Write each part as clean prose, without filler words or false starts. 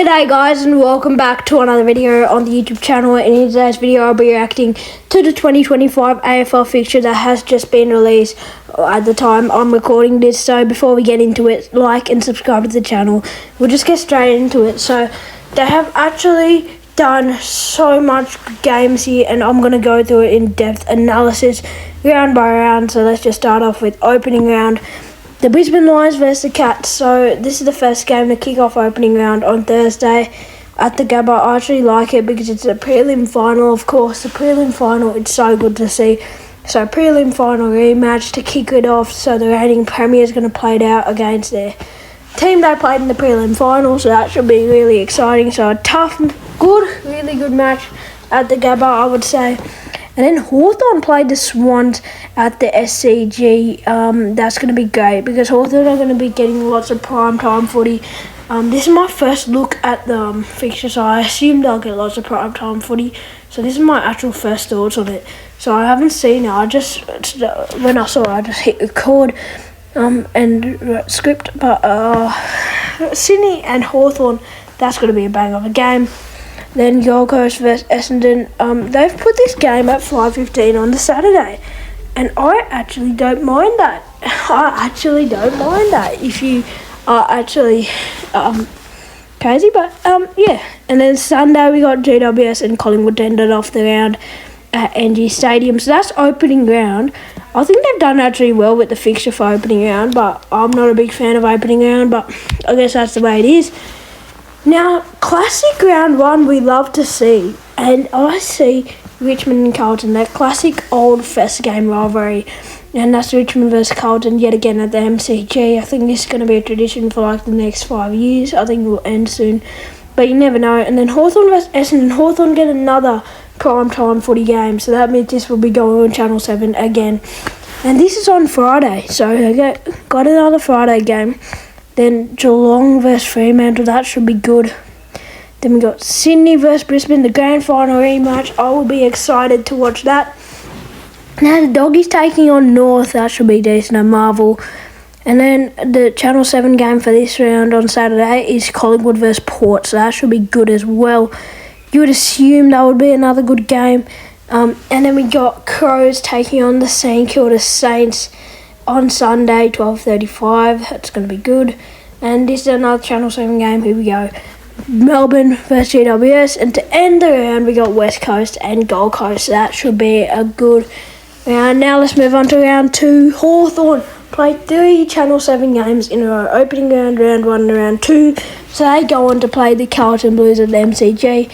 G'day guys, and welcome back to another video on the YouTube channel. And in today's video I'll be reacting to the 2025 AFL fixture that has just been released at the time I'm recording this. So before we get into it, like and subscribe to the channel. We'll just get straight into it. So they have actually done so much games here, and I'm going to go through it in depth analysis round by round. So let's just start off with opening round. The Brisbane Lions versus the Cats. So this is the first game to kick off opening round on Thursday at the Gabba. I actually like it because it's a prelim final, of course. The prelim final, it's so good to see. So prelim final rematch to kick it off. So the reigning premier is going to play it out against their team they played in the prelim final. So that should be really exciting. So a tough, good, really good match at the Gabba, I would say. And then Hawthorn played the Swans at the SCG. That's going to be great because Hawthorn are going to be getting lots of prime time footy. This is my first look at the fixture, so I assume they'll get lots of prime time footy. So this is my actual first thoughts on it. So I haven't seen it. When I saw it, I just hit record and wrote script. But Sydney and Hawthorn, that's going to be a bang of a game. Then Gold Coast versus Essendon. They've put this game at 5:15 on the Saturday, and I actually don't mind that. If you are actually crazy, but yeah. And then Sunday we got GWS and Collingwood ended off the round at NG Stadium. So that's opening round. I think they've done actually well with the fixture for opening round, but I'm not a big fan of opening round. But I guess that's the way it is. Now, classic round one we love to see, and I see Richmond and Carlton, that classic old first game rivalry, and that's Richmond versus Carlton yet again at the MCG. I think this is going to be a tradition for like the next 5 years. I think it will end soon, but you never know. And then Hawthorn versus Essendon. Hawthorn get another prime time footy game, so that means this will be going on Channel 7 again. And this is on Friday, so I got another Friday game. Then Geelong versus Fremantle, that should be good. Then we got Sydney versus Brisbane, the grand final rematch. I will be excited to watch that. Now the Doggies taking on North, that should be decent at Marvel. And then the Channel 7 game for this round on Saturday is Collingwood versus Port, so that should be good as well. You would assume that would be another good game. And then we got Crows taking on the St Kilda Saints on Sunday, 12:35. That's going to be good. And this is another Channel 7 game. Here we go. Melbourne versus GWS. And to end the round, we got West Coast and Gold Coast. That should be a good round. Now let's move on to round two. Hawthorn played 3 Channel 7 games in a row. Opening round, round 1 and round 2. So they go on to play the Carlton Blues at the MCG.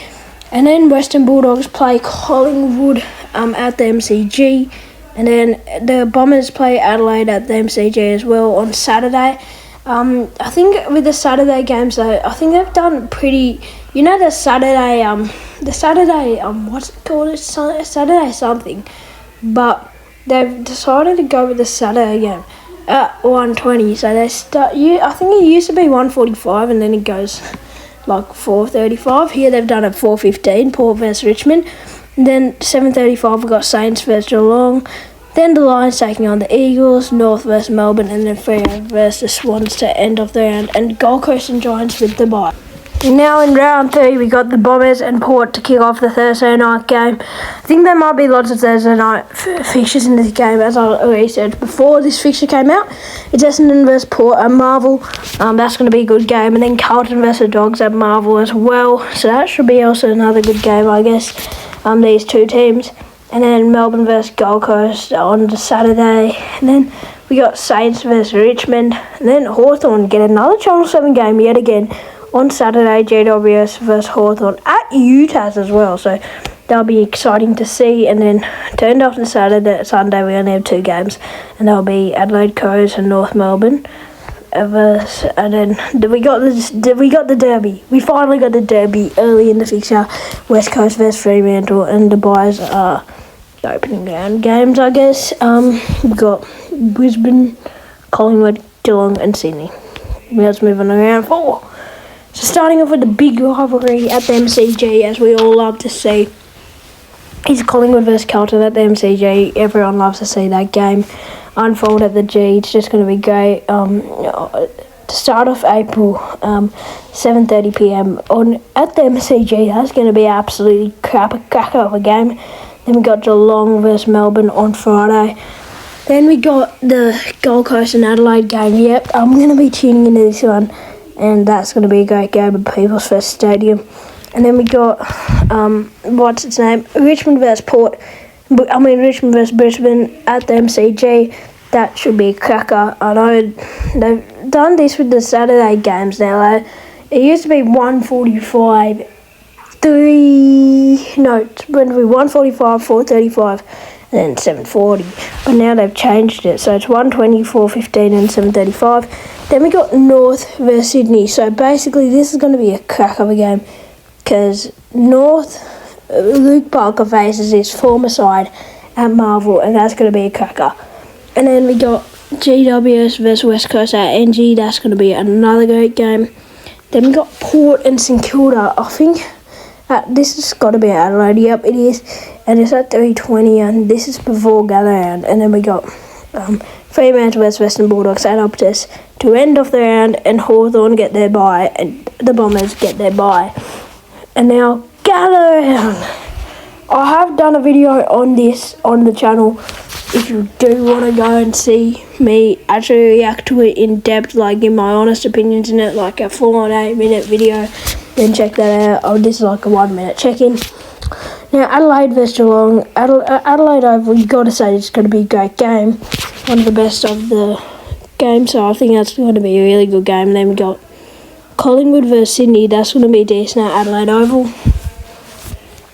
And then Western Bulldogs play Collingwood at the MCG. And then the Bombers play Adelaide at the MCG as well on Saturday. I think with the Saturday games, though, I think they've done pretty. You know the Saturday what's it called? Saturday something. But they've decided to go with the Saturday game at 1:20. So they start. I think it used to be 1:45, and then it goes like 4:35. Here they've done it 4:15. Port versus Richmond. And then 7:35 we've got Saints versus Geelong. Then the Lions taking on the Eagles, North versus Melbourne, and then Freo versus the Swans to end off the round. And Gold Coast and Giants with the bye. And now in round 3 we got the Bombers and Port to kick off the Thursday night game. I think there might be lots of Thursday night fixtures in this game, as I already said before this fixture came out. It's Essendon versus Port at Marvel. That's going to be a good game. And then Carlton versus the Dogs at Marvel as well. So that should be also another good game, I guess. These two teams. And then Melbourne versus Gold Coast on the Saturday. And then we got Saints versus Richmond. And then Hawthorn get another Channel 7 game yet again on Saturday. GWS versus Hawthorn at UTAS as well. So that'll be exciting to see. And then turned off the Sunday we only have 2 games. And that'll be Adelaide Crows and North Melbourne. And then we got the derby. We finally got the derby early in the fixture. West Coast versus Fremantle, and the byes are the opening round games, I guess. We got Brisbane, Collingwood, Geelong, and Sydney. Let's move on to round 4. So starting off with the big rivalry at the MCG, as we all love to see, is Collingwood versus Carlton at the MCG. Everyone loves to see that game unfold at the G. It's just going to be great. to start off April, 7:30 p.m. on at the MCG. That's going to be absolutely cracker of a game. Then we got Geelong versus Melbourne on Friday. Then we got the Gold Coast and Adelaide game. Yep, I'm going to be tuning into this one, and that's going to be a great game at People's First Stadium. And then we got, Richmond versus Richmond versus Brisbane at the MCG. That should be a cracker. I know they've done this with the Saturday games now. It used to be 1:45, it's going to be 1:45, 4:35, and then 7:40. But now they've changed it, so it's 1:20, 4:15, and 7:35. Then we got North versus Sydney. So basically, this is going to be a crack of a game because North, Luke Parker faces his former side at Marvel, and that's going to be a cracker. And then we got GWS versus West Coast at NG. That's going to be another great game. Then we got Port and St Kilda. I think this has got to be Adelaide. Yep, it is. And it's at 3:20, and this is before gather round. And then we got Fremantle versus Western Bulldogs at Optus to end off the round, and Hawthorn get their bye, and the Bombers get their bye. And now gather round. I have done a video on this on the channel. If you do want to go and see me actually react to it in depth, like give my honest opinions in it, like a full on 8-minute video, then check that out. This is like a 1-minute check-in. Now Adelaide versus Geelong. Adelaide, I've got to say it's going to be a great game, one of the best of the games. So I think that's going to be a really good game. Then we got Collingwood versus Sydney. That's going to be decent at Adelaide Oval.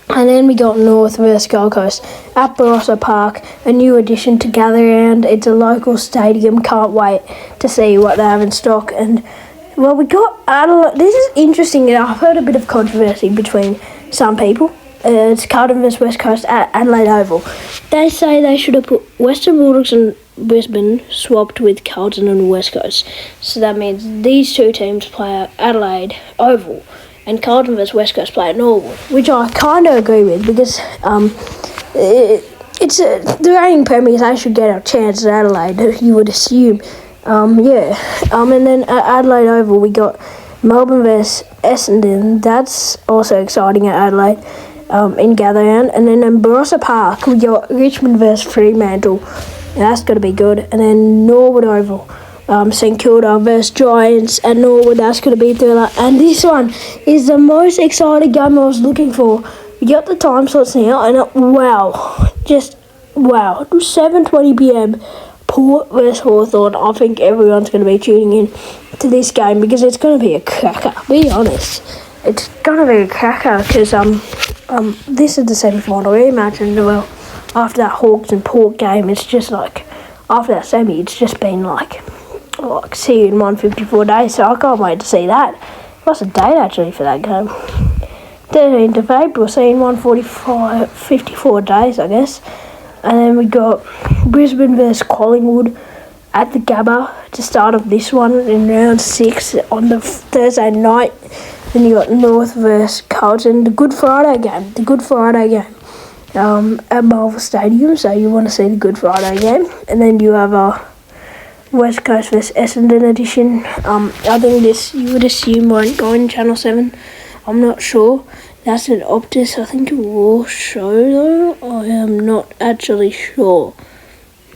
And then we got North versus Gold Coast at Barossa Park, a new addition to gather round. It's a local stadium. Can't wait to see what they have in stock. And well, we got Adelaide. This is interesting. I've heard a bit of controversy between some people. It's Carlton versus West Coast at Adelaide Oval. They say they should have put Western Bulldogs and Brisbane swapped with Carlton and West Coast. So that means these two teams play at Adelaide Oval, and Carlton vs West Coast play at Norwood, which I kind of agree with because it's the reigning premiers. They should get a chance at Adelaide, you would assume. And then at Adelaide Oval we got Melbourne vs Essendon. That's also exciting at Adelaide in gather round. And then in Barossa Park we got Richmond vs Fremantle. That's going to be good. And then Norwood Oval. St Kilda versus Giants at Norwood. That's going to be a thriller. And this one is the most exciting game I was looking for. We got the time slots now, and wow. 7:20 p.m. Port versus Hawthorn. I think everyone's going to be tuning in to this game because it's going to be a cracker. Be honest, it's going to be a cracker because this is the semi-final rematch, and well, after that Hawks and Port game, it's just like after that semi, it's just been like see you in 154 days, so I can't wait to see that. What's the date actually for that game? 13th of April, see you in 54 days, I guess. And then we got Brisbane versus Collingwood at the Gabba to start off this one in round 6 on the Thursday night. Then you got North versus Carlton, the Good Friday game at Marvel Stadium, so you want to see the Good Friday game. And then you have a West Coast vs Essendon edition. I think this you would assume won't go on Channel 7. I'm not sure. That's an Optus. I think it will show though. I am not actually sure.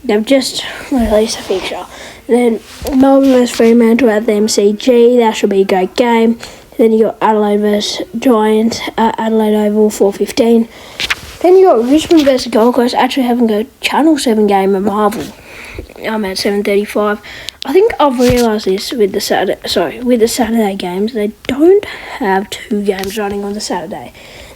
They've just released a fixture. And then Melbourne vs Fremantle at the MCG. That should be a great game. Then you got Adelaide vs Giants at Adelaide Oval, 4:15. Then you got Richmond vs Gold Coast. Actually having a Channel 7 game at Marvel. I'm at 7:35. I think I've realised this with the Saturday games. They don't have 2 games running on the Saturday.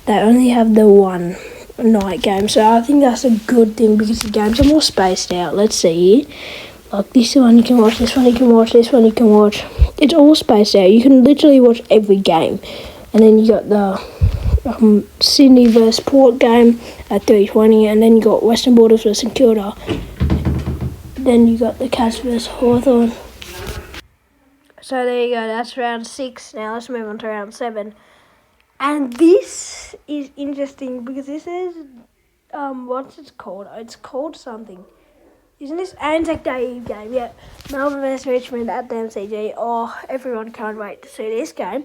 They only have the one night game. So I think that's a good thing because the games are more spaced out. Let's see here. Like this one you can watch, this one you can watch, this one you can watch. It's all spaced out. You can literally watch every game. And then you got the Sydney vs Port game at 3:20, and then you got Western Bulldogs vs St Kilda. Then you got the Cats vs Hawthorn. So there you go, that's round 6. Now let's move on to round 7. And this is interesting because this is, what's it called? It's called something. Isn't this Anzac Day Eve game? Yeah, Melbourne vs Richmond at the MCG. Oh, everyone can't wait to see this game.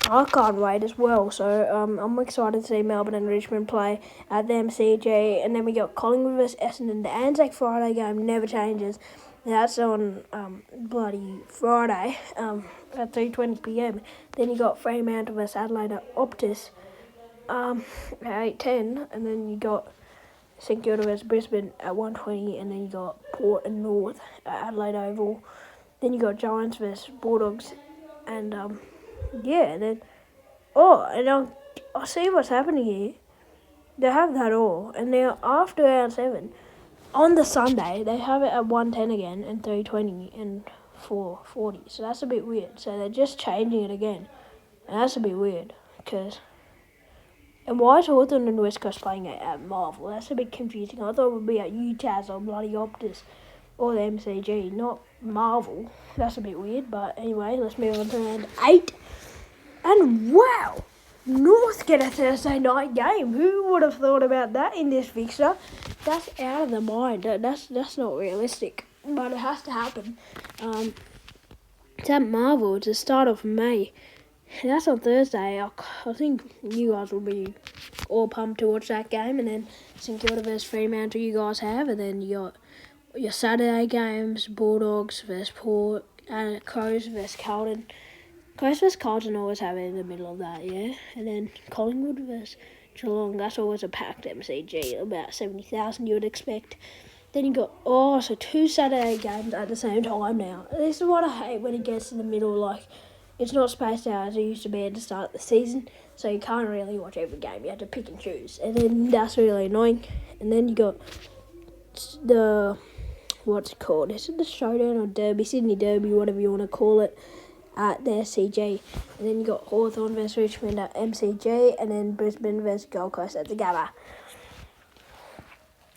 I can't wait as well. So I'm excited to see Melbourne and Richmond play at the MCG. And then we got Collingwood vs Essendon. The Anzac Friday game never changes. That's on bloody Friday at 3:20 p.m. Then you got Fremantle vs Adelaide at Optus at 8:10, and then you got St Kilda vs Brisbane at 1:20, and then you got Port and North at Adelaide Oval. Then you got Giants vs Bulldogs, and and then I'll see what's happening here. They have that all, and now after round 7, on the Sunday they have it at 1:10 again, and 3:20 and 4:40. So that's a bit weird. So they're just changing it again, and that's a bit weird because. And why is Hawthorn and West Coast playing at Marvel? That's a bit confusing. I thought it would be at UTAS or bloody Optus or the MCG, not Marvel. That's a bit weird, but anyway, let's move on to round 8. And wow, North get a Thursday night game. Who would have thought about that in this fixture? That's out of the mind. That's not realistic, but it has to happen. It's at Marvel. It's the start of May. That's on Thursday. I think you guys will be all pumped to watch that game. And then St Kilda vs Fremantle you guys have. And then you got your Saturday games, Bulldogs vs Port, and Crows vs Carlton. Crows vs Carlton always have it in the middle of that, yeah? And then Collingwood vs Geelong. That's always a packed MCG. About 70,000 you would expect. Then you got, so 2 Saturday games at the same time now. This is what I hate when it gets in the middle, like... It's not spaced out as it used to be at the start of the season, so you can't really watch every game. You have to pick and choose, and then that's really annoying. And then you got the, what's it called? Is it the Showdown or Derby? Sydney Derby, whatever you want to call it, at the SCG. And then you got Hawthorn vs Richmond at MCG, and then Brisbane vs Gold Coast at the Gabba.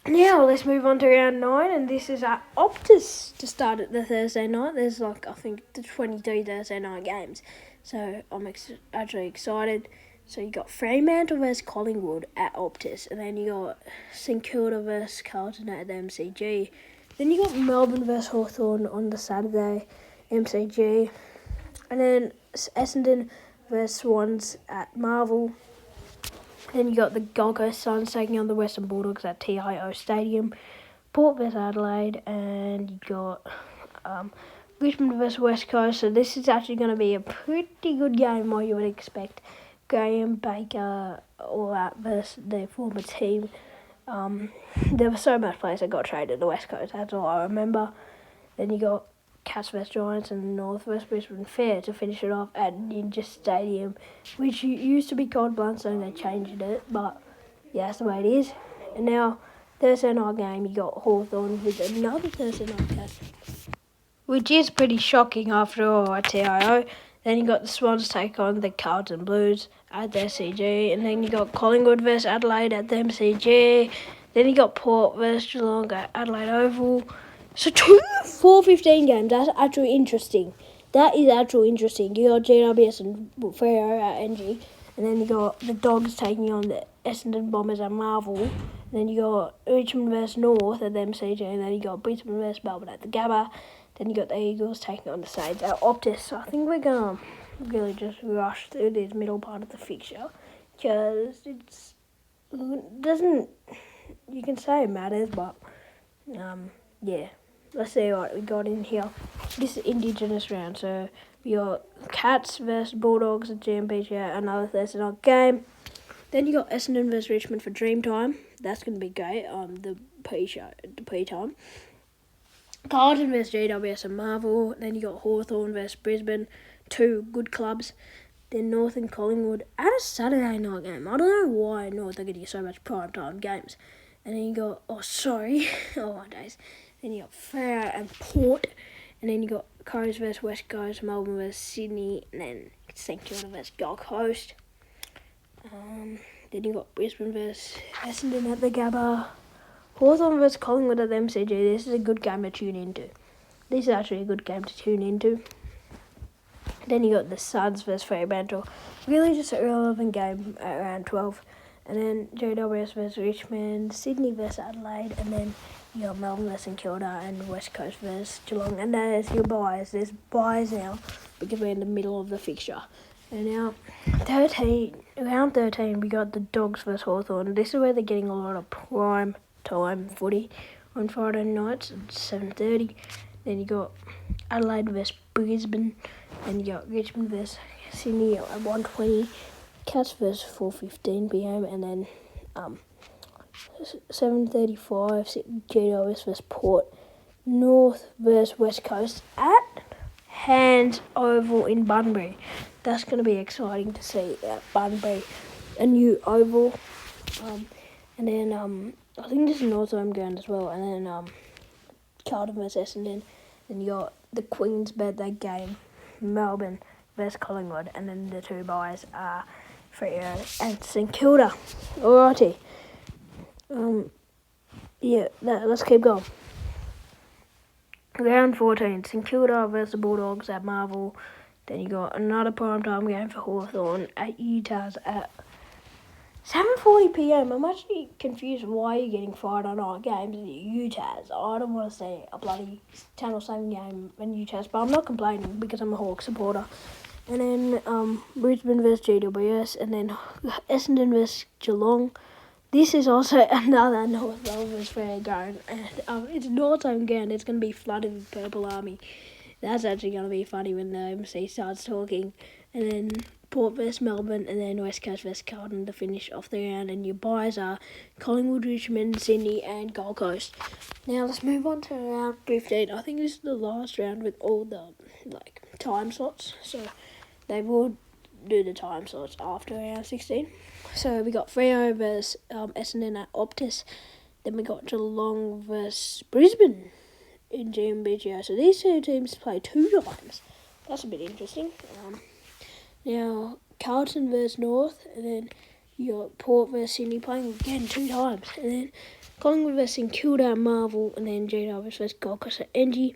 Now let's move on to round 9, and this is at Optus to start at the Thursday night. There's I think the 23 Thursday night games, so I'm actually excited. So you got Fremantle vs Collingwood at Optus, and then you got St Kilda vs Carlton at the MCG. Then you got Melbourne vs Hawthorn on the Saturday MCG, and then Essendon vs Swans at Marvel. Then you got the Gold Coast Suns taking on the Western Bulldogs at TIO Stadium, Port vs Adelaide, and you got Richmond vs West Coast. So this is actually going to be a pretty good game, what you would expect. Graham, Baker, all that versus their former team. There were so much players that got traded to the West Coast, that's all I remember. Then you got Cats vs Giants and North vs Brisbane Fair to finish it off at Ninja Stadium, which used to be called Blundstone. They changed it, but yeah, that's the way it is. And now, Thursday night game, you got Hawthorn with another Thursday night game, which is pretty shocking after all at TIO. Then you got the Swans take on the Carlton Blues at the SCG, and then you got Collingwood vs Adelaide at the MCG. Then you got Port vs Geelong at Adelaide Oval. So 2 4:15 games, that's actually interesting. That is actually interesting. You got GWS and Freo at NG, and then you got the Dogs taking on the Essendon Bombers at Marvel. And then you got Richmond vs North at the MCG, and then you got Brisbane vs Melbourne at the Gabba. Then you got the Eagles taking on the Saints at Optus. So I think we're going to really just rush through this middle part of the fixture, because you can say it matters, but yeah. Let's see what we got in here. This is Indigenous round, so we got Cats vs Bulldogs at GMP, another Thursday night game. Then you got Essendon vs Richmond for Dreamtime. That's going to be great on the pre-time. Carlton vs GWS and Marvel. Then you got Hawthorn vs Brisbane, 2 good clubs. Then North and Collingwood at a Saturday night game. I don't know why North are getting so much prime time games. And then you got, my days. Then you got Freo and Port, and then you got Crows vs West Coast, Melbourne vs Sydney, and then St Kilda vs Gold Coast. Then you got Brisbane vs Essendon at the Gabba, Hawthorn vs Collingwood at the MCG. This is a good game to tune into. This is actually a good game to tune into. Then you got the Suns vs Fremantle. Really just a irrelevant game at around 12. And then GWS vs Richmond, Sydney vs Adelaide, and then You got Melbourne versus St Kilda and West Coast versus Geelong. And there's your buys. There's buys now because we're in the middle of the fixture. And now, round 13, we got the Dogs versus Hawthorn. This is where they're getting a lot of prime time footy on Friday nights at 7:30. Then you got Adelaide versus Brisbane. Then you got Richmond versus Sydney at 1:20. Cats versus 4:15 p.m. And then 7:35 GWS versus Port. North versus West Coast at Hands Oval in Bunbury. That's going to be exciting to see at Bunbury, a new oval. And then I think this is North Home Ground as well. And then Carlton versus Essendon. Then you got the Queen's birthday game, Melbourne versus Collingwood. And then the two buys are Freo and St Kilda. Alrighty. Let's keep going. Round 14, St Kilda versus the Bulldogs at Marvel. Then you got another primetime game for Hawthorn at Utah's at 7:40 p.m. I'm actually confused why you're getting Friday night games at Utah's. I don't want to see a bloody Channel 7 game in Utah's, but I'm not complaining because I'm a Hawks supporter. And then Brisbane versus GWS, and then Essendon versus Geelong. This is also another North Melbourne fair going, and it's North Home Ground. It's going to be flooded with Purple Army. That's actually going to be funny when the MC starts talking. And then Port versus Melbourne, and then West Coast versus Carlton to finish off the round. And your buys are Collingwood, Richmond, Sydney, and Gold Coast. Now let's move on to round 15. I think this is the last round with all the time slots. So they will do the time slots after round 16. So we got Freo versus Essendon at Optus. Then we got Geelong versus Brisbane in GMBGO. So these two teams play 2 times. That's a bit interesting. Now Carlton versus North, and then you got Port versus Sydney playing again 2 times. And then Collingwood versus St Kilda at Marvel, and then GWS versus Gold Coast at NG.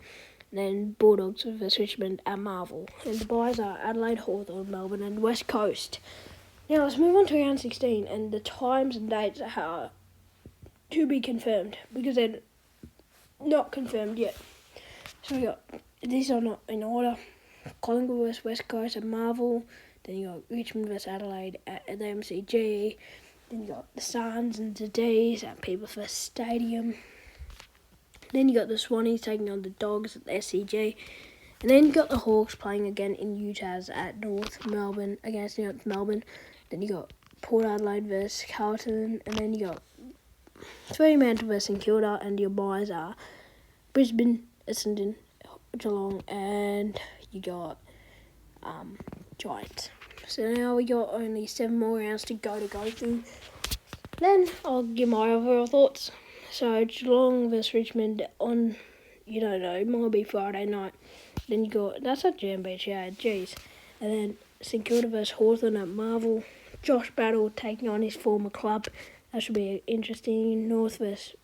And then Bulldogs versus Richmond at Marvel. And the buys are Adelaide, Hawthorn, Melbourne, and West Coast. Now let's move on to round 16, and the times and dates are to be confirmed because they're not confirmed yet. So we got, these are not in order. Collingwood versus West Coast at Marvel. Then you got Richmond versus Adelaide at the MCG. Then you got the Suns and the D's at People First Stadium. Then you got the Swannies taking on the Dogs at the SCG. And then you got the Hawks playing again in Utah's at North Melbourne against North Melbourne. Then you got Port Adelaide versus Carlton. And then you got Fremantle versus St Kilda. And your buys are Brisbane, Essendon, Geelong, and you got Giants. So now we got only 7 more rounds to go through. Then I'll give my overall thoughts. So Geelong versus Richmond on, it might be Friday night. Then you got, that's at GMBH, yeah, jeez. And then St Kilda versus Hawthorn at Marvel. Josh Battle taking on his former club. That should be interesting. North versus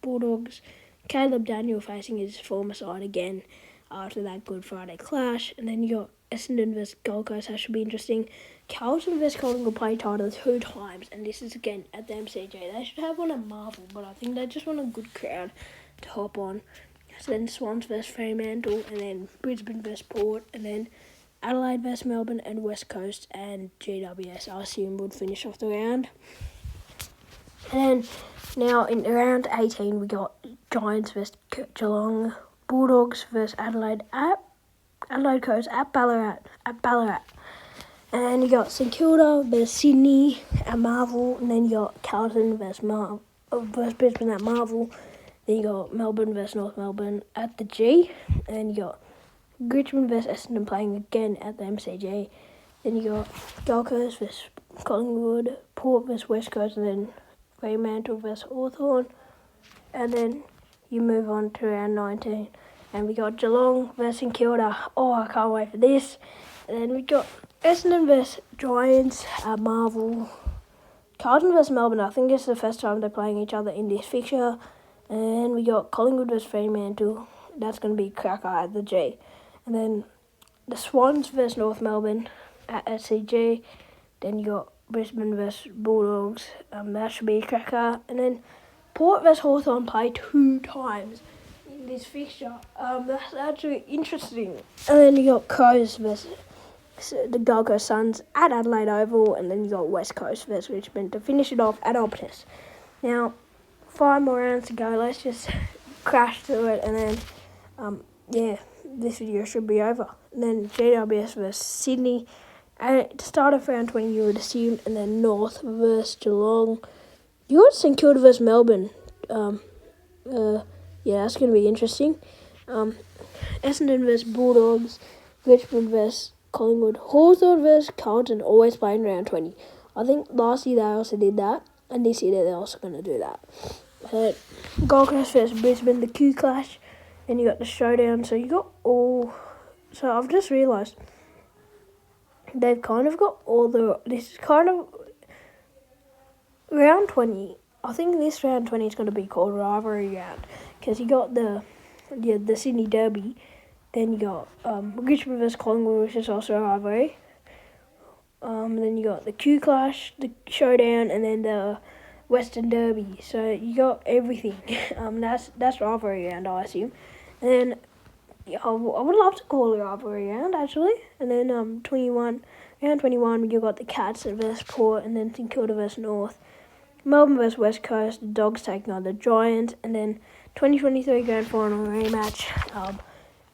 Bulldogs. Caleb Daniel facing his former side again after that Good Friday clash. And then you got Essendon versus Gold Coast. That should be interesting. Carlton versus Collingwood play title 2 times, and this is again at the MCG. They should have one at Marvel, but I think they just want a good crowd to hop on. So then Swans versus Fremantle, and then Brisbane versus Port, and then Adelaide versus Melbourne, and West Coast and GWS, I assume, would finish off the round. And then now in round 18, we got Giants versus Geelong, Bulldogs versus Adelaide at Adelaide Coast at Ballarat. And you got St Kilda versus Sydney at Marvel, and then you got Carlton versus Brisbane at Marvel. Then you got Melbourne versus North Melbourne at the G, and then you got Richmond versus Essendon playing again at the MCG. Then you got Gold Coast versus Collingwood, Port versus West Coast, and then Fremantle versus Hawthorn. And then you move on to round 19, and we got Geelong versus St Kilda. Oh, I can't wait for this. And then we got Essendon versus Giants at Marvel. Carlton versus Melbourne. I think it's the first time they're playing each other in this fixture. And we got Collingwood versus Fremantle. That's going to be cracker at the G. And then the Swans versus North Melbourne at SCG. Then you got Brisbane versus Bulldogs. That should be cracker. And then Port vs Hawthorn play 2 times in this fixture. That's actually interesting. And then you got Crows versus the Gold Coast Suns at Adelaide Oval, and then you got West Coast versus Richmond to finish it off at Optus. Now, 5 more rounds to go. Let's just crash through it, and then this video should be over. And then GWS versus Sydney. And to start off round 20, you would assume, and then North versus Geelong. You got St Kilda versus Melbourne. That's going to be interesting. Essendon versus Bulldogs. Richmond versus Collingwood. Hawthorn versus Carlton, always playing round 20. I think last year they also did that, and this year they're also going to do that. Gold Coast versus Brisbane, the Q clash. Then you got the showdown. So you got all. So I've just realised they've kind of got all the. This is kind of round 20. I think this round 20 is going to be called rivalry round, because you got the Sydney Derby. Then you got Richmond versus Collingwood, which is also a rivalry. Then you got the Q clash, the showdown, and then the Western Derby. So you got everything. That's rivalry round, I assume. And then I would love to call it rivalry round, actually. And then round 21, you got the Cats versus Port, and then St Kilda versus North. Melbourne versus West Coast, the Dogs taking on the Giants, and then 2023 Grand Final rematch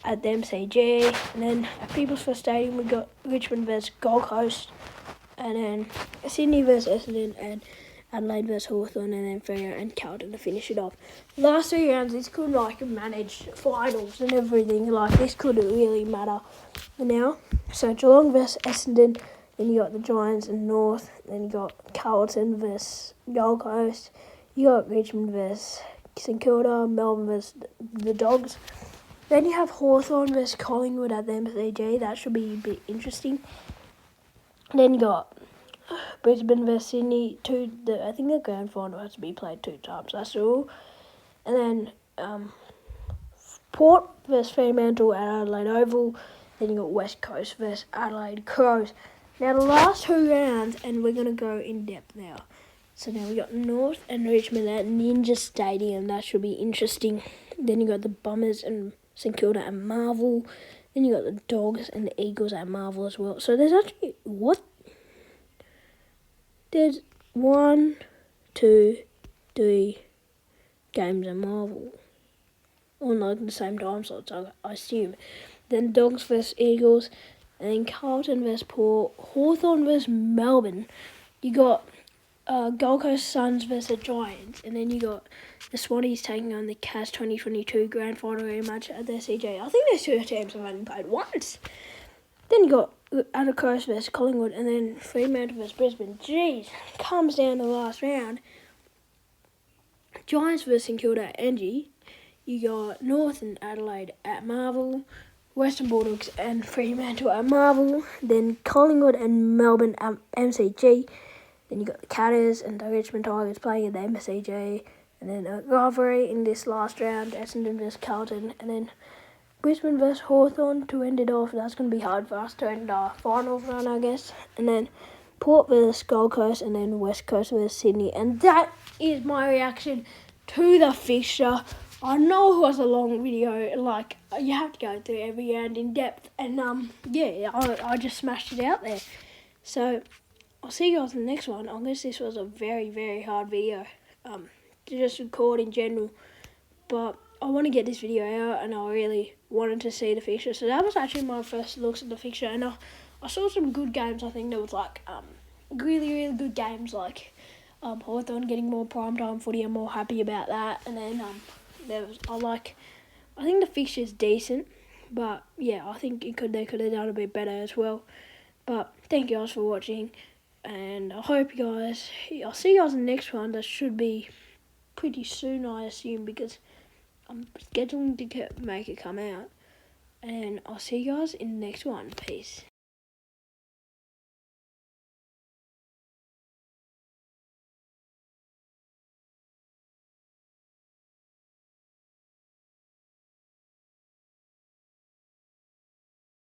at the MCG. And then at People's First Stadium, we got Richmond versus Gold Coast, and then Sydney versus Essendon, and Adelaide versus Hawthorn, and then Freo and Carlton to finish it off. Last 3 rounds, this could manage finals and everything. This could really matter now. So Geelong versus Essendon, then you got the Giants and North, then you got Carlton versus Gold Coast, you got Richmond versus St Kilda, Melbourne versus the Dogs. Then you have Hawthorn versus Collingwood at the MCG. That should be a bit interesting. Then you got Brisbane versus Sydney. I think the grand final has to be played 2 times. That's all. And then Port versus Fremantle at Adelaide Oval. Then you got West Coast versus Adelaide Crows. Now the last 2 rounds, and we're going to go in depth now. So now we got North and Richmond at Ninja Stadium. That should be interesting. Then you got the Bombers and St Kilda at Marvel. Then you got the Dogs and the Eagles at Marvel as well. So there's actually There's 1, 2, 3 games at Marvel. All at the same time slots, I assume. Then Dogs versus Eagles. And then Carlton versus Port. Hawthorn versus Melbourne. You got Gold Coast Suns versus Giants. And then you got the Swannies taking on the Cats 2022 Grand Final rematch at the CJ. I think those 2 teams have only played once. Then you got Adelaide Coast versus Collingwood, and then Fremantle versus Brisbane. Jeez, comes down to the last round. Giants versus St Kilda at NG. You got North and Adelaide at Marvel. Western Bulldogs and Fremantle at Marvel. Then Collingwood and Melbourne at MCG. Then you got the Catters and the Richmond Tigers playing at the MCG. And then a rivalry in this last round, Essendon versus Carlton. And then Brisbane versus Hawthorn to end it off. That's going to be hard for us to end our finals run, I guess. And then Port versus Gold Coast, and then West Coast versus Sydney. And that is my reaction to the fixture. I know it was a long video, you have to go through every round in depth, and I just smashed it out there. So I'll see you guys in the next one. I guess this was a very, very hard video to just record in general, but I want to get this video out, and I really wanted to see the fixture. So that was actually my first looks at the fixture, and I saw some good games. I think there was really, really good games, Hawthorn getting more primetime footy. I'm more happy about that. And then I think the fixture is decent, but yeah, I think they could have done a bit better as well. But thank you guys for watching, and I hope I'll see you guys in the next one. That should be pretty soon, I assume, because I'm scheduling to make it come out. And I'll see you guys in the next one. Peace.